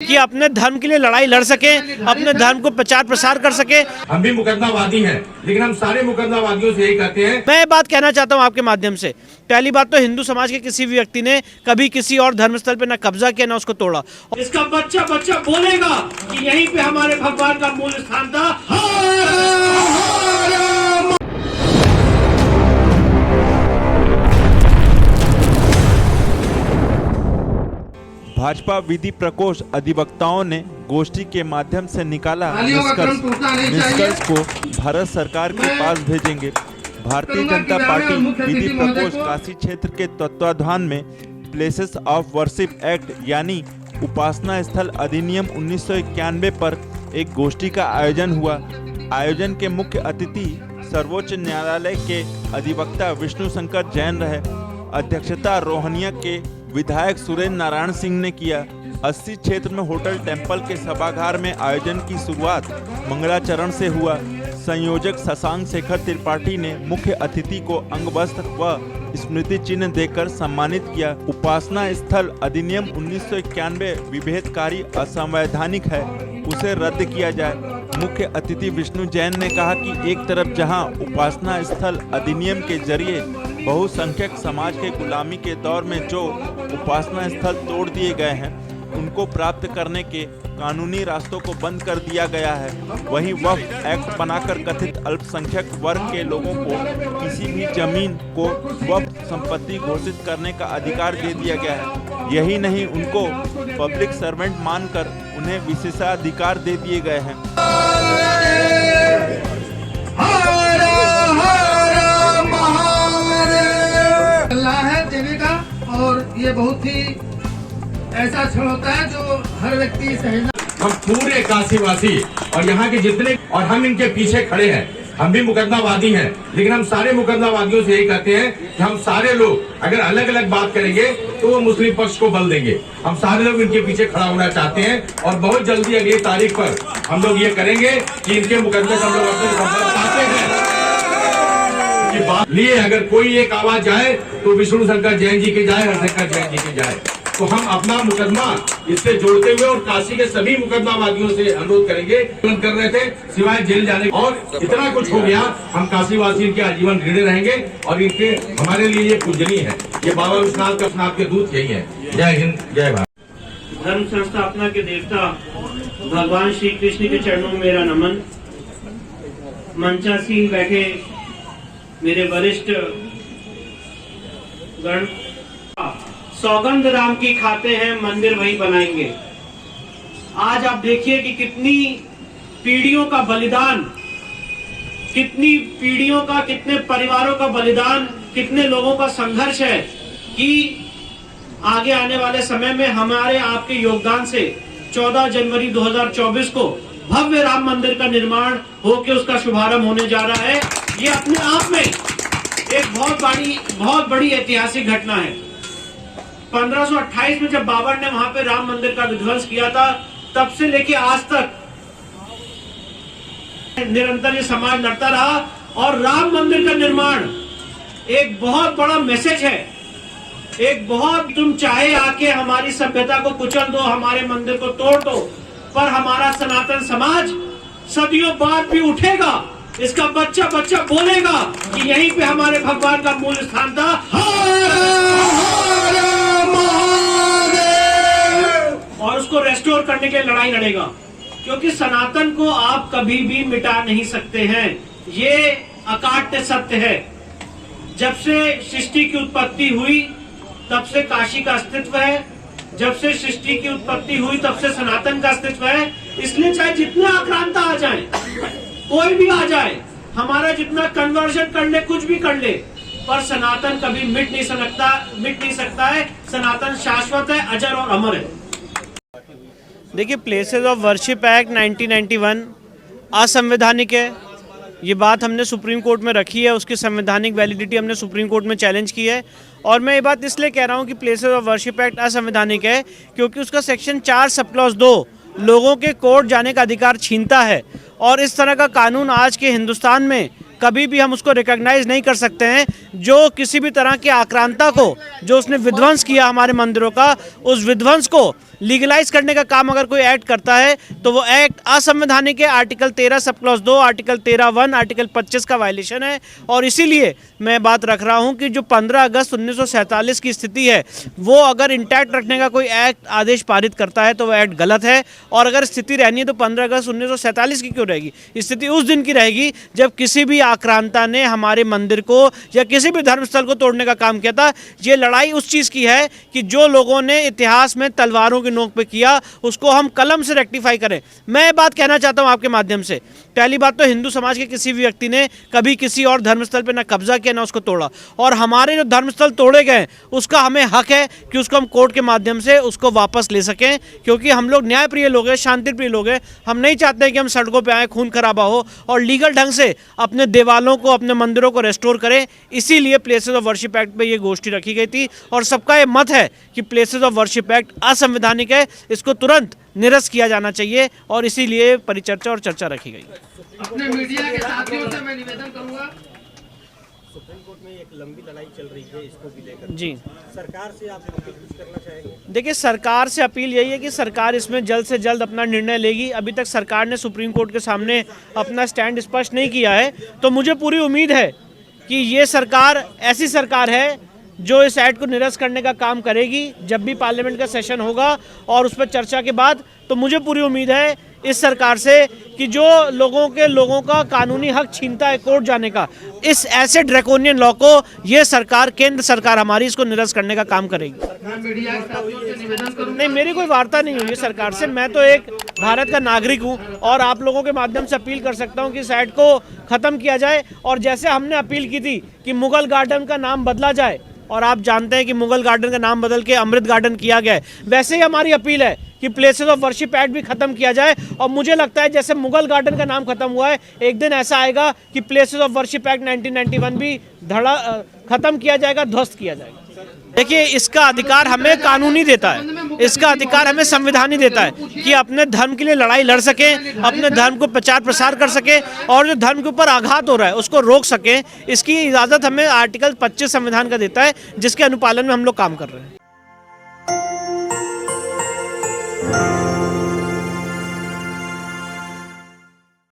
कि अपने धर्म के लिए लड़ाई लड़ सके, अपने धर्म को प्रचार प्रसार कर सके। हम भी मुकदमावादी हैं, लेकिन हम सारे मुकदमावादियों से यही कहते हैं। मैं बात कहना चाहता हूं आपके माध्यम से, पहली बात तो हिंदू समाज के किसी भी व्यक्ति ने कभी किसी और धर्मस्थल पे ना कब्जा किया ना उसको तोड़ा। इसका बच्चा बच्चा बोलेगा कि यहीं पे हमारे भगवान का मूल स्थान था। भाजपा विधि प्रकोष्ठ अधिवक्ताओं ने गोष्ठी के माध्यम से निकाला निष्कर्ष को भारत सरकार के पास भेजेंगे। भारतीय जनता पार्टी विधि प्रकोष्ठ काशी क्षेत्र के तत्वाधान में प्लेसेस ऑफ वर्शिप एक्ट यानी उपासना स्थल अधिनियम 1991 पर एक गोष्ठी का आयोजन हुआ। आयोजन के मुख्य अतिथि सर्वोच्च न्यायालय के अधिवक्ता विष्णु शंकर जैन रहे। अध्यक्षता रोहनिया के विधायक सुरेंद्र नारायण सिंह ने किया। 80 क्षेत्र में होटल टेम्पल के सभागार में आयोजन की शुरुआत मंगलाचरण से हुआ। संयोजक शशांक शेखर त्रिपाठी ने मुख्य अतिथि को अंग वस्त्र व स्मृति चिन्ह देकर सम्मानित किया। उपासना स्थल अधिनियम 1991 विभेदकारी असंवैधानिक है, उसे रद्द किया जाए। मुख्य अतिथि विष्णु जैन ने कहा कि एक तरफ जहां उपासना स्थल अधिनियम के जरिए बहुसंख्यक समाज के गुलामी के दौर में जो उपासना स्थल तोड़ दिए गए हैं उनको प्राप्त करने के कानूनी रास्तों को बंद कर दिया गया है, वहीं वक्फ एक्ट बनाकर कथित अल्पसंख्यक वर्ग के लोगों को किसी भी जमीन को वक्फ संपत्ति घोषित करने का अधिकार दे दिया गया है। यही नहीं, उनको पब्लिक सर्वेंट मानकर उन्हें विशेषाधिकार दे दिए गए हैं। है देवी का, और ये बहुत ही ऐसा क्षण होता है जो हर व्यक्ति सहना। हम पूरे काशीवासी और यहाँ के जितने, और हम इनके पीछे खड़े हैं। हम भी मुकदमावादी हैं, लेकिन हम सारे मुकदमावादियों से यही कहते हैं कि हम सारे लोग अगर अलग अलग बात करेंगे तो वो मुस्लिम पक्ष को बल देंगे। हम सारे लोग इनके पीछे खड़ा होना चाहते हैं और बहुत जल्दी अगली तारीख पर हम लोग ये करेंगे कि इनके मुकदमे हम लोग अपने चाहते हैं कि बात लिए अगर कोई एक आवाज जाए तो विष्णु शंकर जैन जी की जाए, हरशंकर जैन जी की जाए। तो हम अपना मुकदमा इससे जोड़ते हुए और काशी के सभी मुकदमावादियों से अनुरोध करेंगे। कर रहे थे सिवाय जेल जाने, और इतना कुछ हो गया, हम काशीवासी इनके आजीवन ऋणी रहेंगे और इनके हमारे लिए ये पूजनीय है। ये बाबा विश्वनाथ के दूत यही है। जय हिंद, जय भारत। धर्म संस्थापना के देवता भगवान श्री कृष्ण के चरणों में मेरा नमन। मंचासीन बैठे मेरे वरिष्ठ गण, सौगंध राम की खाते हैं, मंदिर वही बनाएंगे। आज आप देखिए कि कितनी पीढ़ियों का बलिदान, कितनी पीढ़ियों का, कितने परिवारों का बलिदान, कितने लोगों का संघर्ष है कि आगे आने वाले समय में हमारे आपके योगदान से 14 जनवरी 2024 को भव्य राम मंदिर का निर्माण होकर उसका शुभारंभ होने जा रहा है। ये अपने आप में एक बहुत बड़ी ऐतिहासिक घटना है। 1528 में जब बाबर ने वहां पे राम मंदिर का विध्वंस किया था, तब से लेके आज तक निरंतर ये समाज लड़ता रहा, और राम मंदिर का निर्माण एक बहुत बड़ा मैसेज है। एक बहुत, तुम चाहे आके हमारी सभ्यता को कुचल दो, हमारे मंदिर को तोड़ दो, पर हमारा सनातन समाज सदियों बाद भी उठेगा। इसका बच्चा बच्चा बोलेगा कि यहीं पे हमारे भगवान का मूल स्थान था। और उसको रेस्टोर करने के लिए लड़ाई लड़ेगा, क्योंकि सनातन को आप कभी भी मिटा नहीं सकते हैं। ये अकाट्य सत्य है। जब से सृष्टि की उत्पत्ति हुई तब से काशी का अस्तित्व है। जब से सृष्टि की उत्पत्ति हुई तब से सनातन का अस्तित्व है। इसलिए चाहे जितना आक्रांता आ जाए, कोई भी आ जाए, हमारा जितना कन्वर्जन कर ले, कुछ भी कर ले, पर सनातन कभी मिट नहीं सकता है। सनातन शाश्वत है, अजर और अमर है। देखिए, प्लेसेस ऑफ वर्शिप एक्ट 1991 असंवैधानिक है। ये बात हमने सुप्रीम कोर्ट में रखी है, उसकी संवैधानिक वैलिडिटी हमने सुप्रीम कोर्ट में चैलेंज की है। और मैं ये बात इसलिए कह रहा हूँ कि प्लेसेस ऑफ वर्शिप एक्ट असंवैधानिक है क्योंकि उसका सेक्शन 4 सब क्लॉज 2 लोगों के कोर्ट जाने का अधिकार छीनता है। और इस तरह का कानून आज के हिंदुस्तान में कभी भी हम उसको रिकॉग्नाइज नहीं कर सकते हैं। जो किसी भी तरह की आक्रांता को, जो उसने विध्वंस किया हमारे मंदिरों का, उस विध्वंस को लीगलाइज करने का काम अगर कोई एक्ट करता है तो वो एक्ट असंवैधानिक है। Article 13 sub clause 2, article 13(1), article 25 का वायलेशन है। और इसीलिए मैं बात रख रहा हूं कि जो 15 अगस्त 1947 की स्थिति है, वो अगर इंटैक्ट रखने का कोई एक्ट आदेश पारित करता है तो वो एक्ट गलत है। और अगर स्थिति रहनी है तो 15 अगस्त 1947 की क्यों रहेगी? स्थिति उस दिन की रहेगी जब किसी भी आक्रांता ने हमारे मंदिर को या किसी भी धर्मस्थल को तोड़ने का काम किया था। ये लड़ाई उस चीज़ की है कि जो लोगों ने इतिहास में तलवारों नोक पे किया, उसको हम कलम से रेक्टिफाई करें। मैं बात कहना चाहता हूं आपके माध्यम से, पहली बात तो हिंदू समाज के किसी भी व्यक्ति ने कभी किसी और धर्मस्थल पे ना कब्जा किया ना उसको तोड़ा। और हमारे जो धर्मस्थल तोड़े गए उसका हमें हक है कि उसको हम कोर्ट के माध्यम से उसको वापस ले सकें, क्योंकि हम लोग न्यायप्रिय लोग हैं, शांतिप्रिय लोग हैं। हम नहीं चाहते कि हम सड़कों पर आए, खून खराबा हो, और लीगल ढंग से अपने देवालों को, अपने मंदिरों को रेस्टोर करें। इसीलिए प्लेसेस ऑफ वर्शिप एक्ट पे ये गोष्ठी रखी गई थी और सबका ये मत है कि प्लेसेस ऑफ वर्शिप एक्ट असंवैधानिक है, इसको तुरंत निरस्त किया जाना चाहिए और इसीलिए परिचर्चा और चर्चा रखी गई। अपने मीडिया के साथियों से मैं निवेदन करूंगा, सुप्रीम कोर्ट में एक लंबी लड़ाई चल रही है, इसको भी लेकर जी सरकार से आप कुछ करना चाहेंगे? देखिए, सरकार से अपील यही है कि सरकार इसमें जल्द से जल्द अपना निर्णय लेगी। अभी तक सरकार ने सुप्रीम कोर्ट के सामने अपना स्टैंड स्पष्ट नहीं किया है, तो मुझे पूरी उम्मीद है कि ये सरकार ऐसी सरकार है जो इस एक्ट को निरस्त करने का काम करेगी जब भी पार्लियामेंट का सेशन होगा। और उस पर चर्चा के बाद तो मुझे पूरी उम्मीद है इस सरकार से कि जो लोगों का कानूनी हक छीनता है कोर्ट जाने का, इस ऐसे ड्रैकोनियन लॉ को ये सरकार, केंद्र सरकार हमारी, इसको निरस्त करने का काम करेगी। मैं मीडिया के साथियों से निवेदन करूंगा, नहीं, मेरी कोई वार्ता नहीं हुई है सरकार से। मैं तो एक भारत का नागरिक हूं और आप लोगों के माध्यम से अपील कर सकता हूं कि इस एक्ट को ख़त्म किया जाए। और जैसे हमने अपील की थी कि मुगल गार्डन का नाम बदला जाए, और आप जानते हैं कि मुगल गार्डन का नाम बदल के अमृत गार्डन किया गया है, वैसे ही हमारी अपील है कि प्लेसेस ऑफ वर्शिप एक्ट भी खत्म किया जाए। और मुझे लगता है जैसे मुगल गार्डन का नाम खत्म हुआ है, एक दिन ऐसा आएगा कि प्लेसेस ऑफ वर्शिप एक्ट 1991 भी खत्म किया जाएगा, ध्वस्त किया जाएगा। देखिए, इसका अधिकार हमें कानूनी देता है, इसका अधिकार हमें संविधान ही देता है कि अपने धर्म के लिए लड़ाई लड़ सके, अपने धर्म को प्रचार प्रसार कर सके और जो धर्म के ऊपर आघात हो रहा है उसको रोक सके। इसकी इजाज़त हमें आर्टिकल 25 संविधान का देता है, जिसके अनुपालन में हम लोग काम कर रहे हैं।